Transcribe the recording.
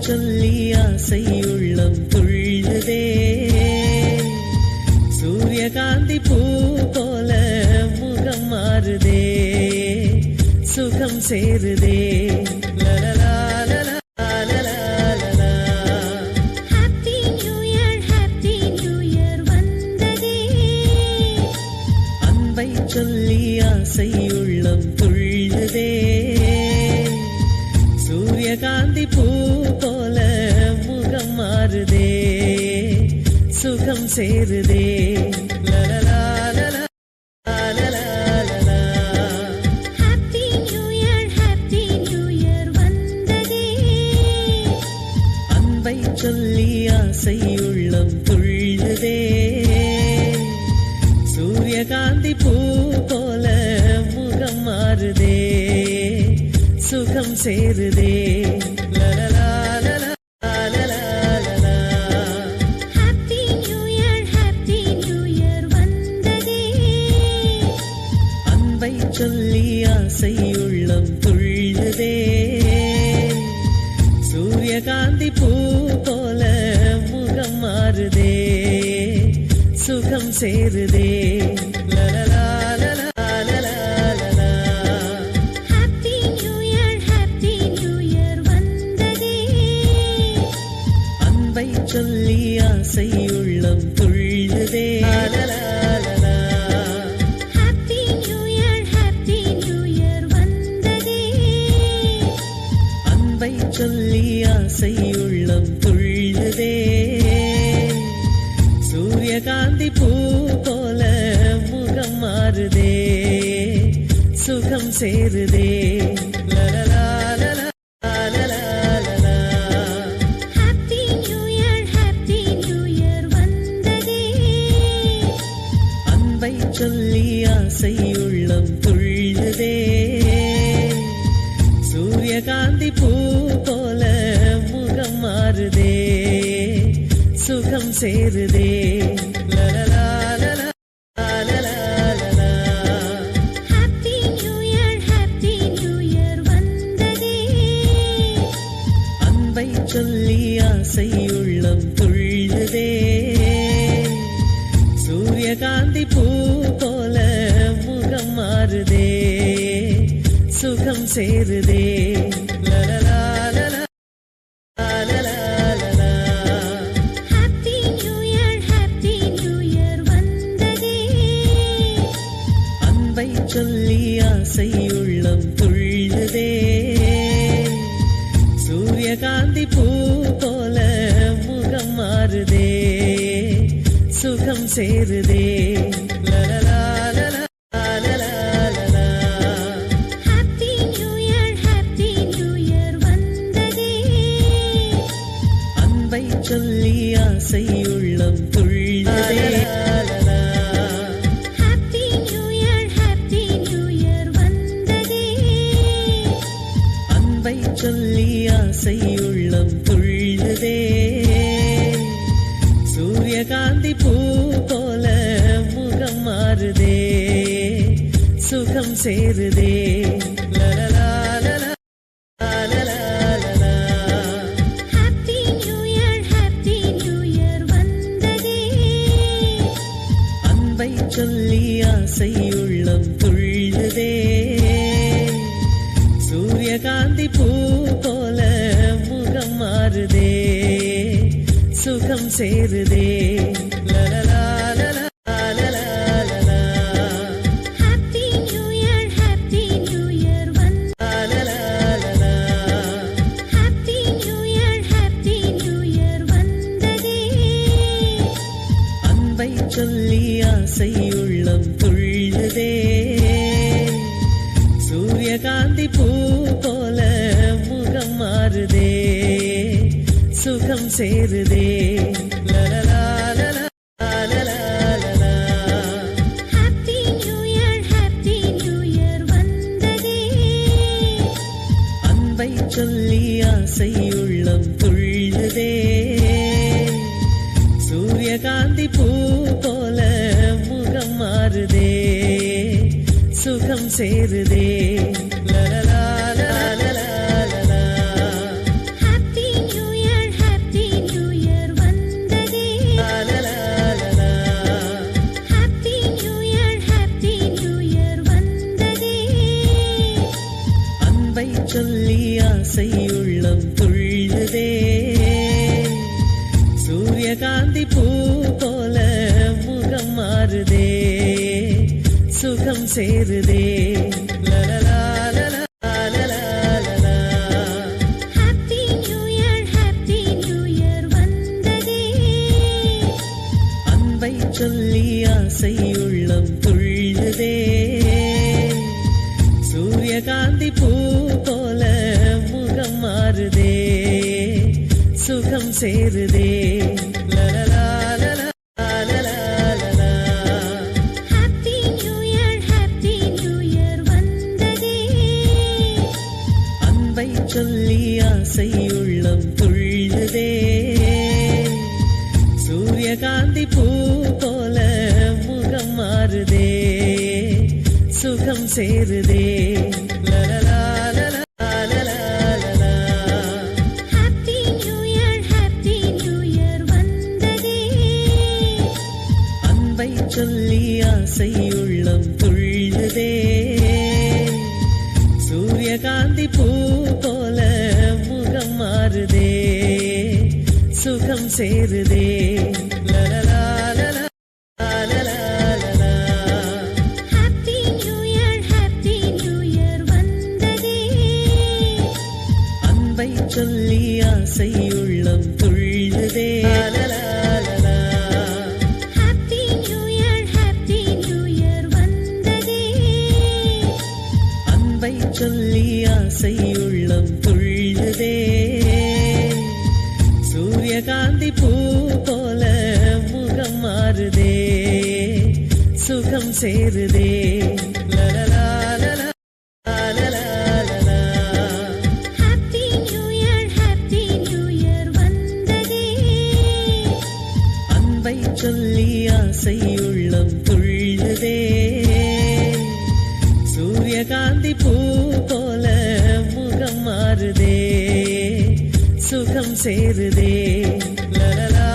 சொல்லி ஆசை உள்ளம் துள்ளுதே சூரியகாந்தி பூ போல முகம் மாறுதே சுகம் சேருதே லலலா சொல்லி ஆசை உள்ளம் துள்ளுதே சூரியகாந்தி பூ போல முகம் மாறுதே சுகம் சேருதே லலலா அன்பை சொல்லி ஆசை உள்ளம் துள்ளுதே சூரியகாந்தி பூ போல முகம் மாறுதே சுகம் சேருதே லலலா அன்பை சொல்லி ஆசை உள்ளம் துள்ளுதே சூரியகாந்தி பூ போல முகம் மாறுதே சுகம் சேருதே லலலா அன்பை சொல்லி ஆசை உள்ளம் துள்ளுதே அன்பை சொல்லி ஆசை உள்ளம் துள்ளுதே சூரியகாந்தி பூ போல முகம் மாறுதே சுகம் சேருதே லலலா அன்பை சொல்லி ஆசை உள்ளம் துள்ளுதே சூரியகாந்தி பூ போல முகம் மாறுதே சுகம் சேருதே லலலா அன்பை சொல்லி ஆசை உள்ளம் துள்ளுதே சூரியகாந்தி பூ போல முகம் மாறுதே சுகம் சேருதே லலலா அன்பை சொல்லி ஆசை உள்ளம் துள்ளுதே சூரியகாந்தி பூ போல முகம் மாறுதே சுகம் சேருதே லலலா அன்பை சொல்லி ஆசை உள்ளம் துள்ளுதே அன்பை சொல்லி ஆசை உள்ளம் துள்ளுதே சூரியகாந்தி பூ போல முகம் மாறுதே சுகம் சேருதே லலலா அன்பை சொல்லி ஆசை உள்ளம் துள்ளுதே சூரியகாந்தி பூ போல முகம் மாறுதே சுகம் சேருதே லலலா அன்பை சொல்லி ஆசை உள்ளம் துள்ளுதே சூரியகாந்தி பூ போல முகம் மாறுதே சுகம் சேருதே லலலா அன்பை சொல்லி ஆசை உள்ளம் துள்ளுதே சூரியகாந்தி பூ போல முகம் மாறுதே சுகம் சேருதே லலலா Happy New Year. ஆசை உள்ளம் துள்ளுதே சூரியகாந்தி பூ போல முகம் மாறுதே சுகம் சேருதே லலலா லலா லலா லலா. ஹாப்பி நியூ இயர் வந்ததே அன்பை சொல்லி ஆசை உள்ளம் துள்ளுதே சூரியகாந்தி பூ போல முகம் மாறுதே சுகம் சேருதே லலலா லலா லலா லலா. ஹாப்பி நியூ இயர் வந்ததே அன்பை சொல்லி ஆசை உள்ளம் துள்ளுதே சூரியகாந்தி பூ போல முகம் மாறுதே சுகம் சேருதே லலலா லலா லலா லலா. ஹாப்பி நியூ இயர் வந்ததே அன்பை சொல்லி ஆசை உள்ளம் துள்ளுதே சூரியகாந்தி பூ போல முகம் மாறுதே சுகம் சேருதே லலலா லலா லலா லலா. ஹாப்பி நியூ இயர் வந்ததே அன்பை சொல்லி ஆசை உள்ளம் துள்ளுதே லலலா லலா. ஹாப்பி நியூ இயர் வந்ததே அன்பை சொல்லி ஆசை உள்ளம் துள்ளுதே சூரியகாந்தி பூ போல முகம் மாறுதே சுகம் சேருதே லலலா லலா லலா லலா. ஹாப்பி நியூ இயர் வந்ததே அன்பை சொல்லி ஆசை உள்ளம் துள்ளுதே சூரியகாந்தி பூ போல முகம் மாறுதே சுகம் சேருதே லலலா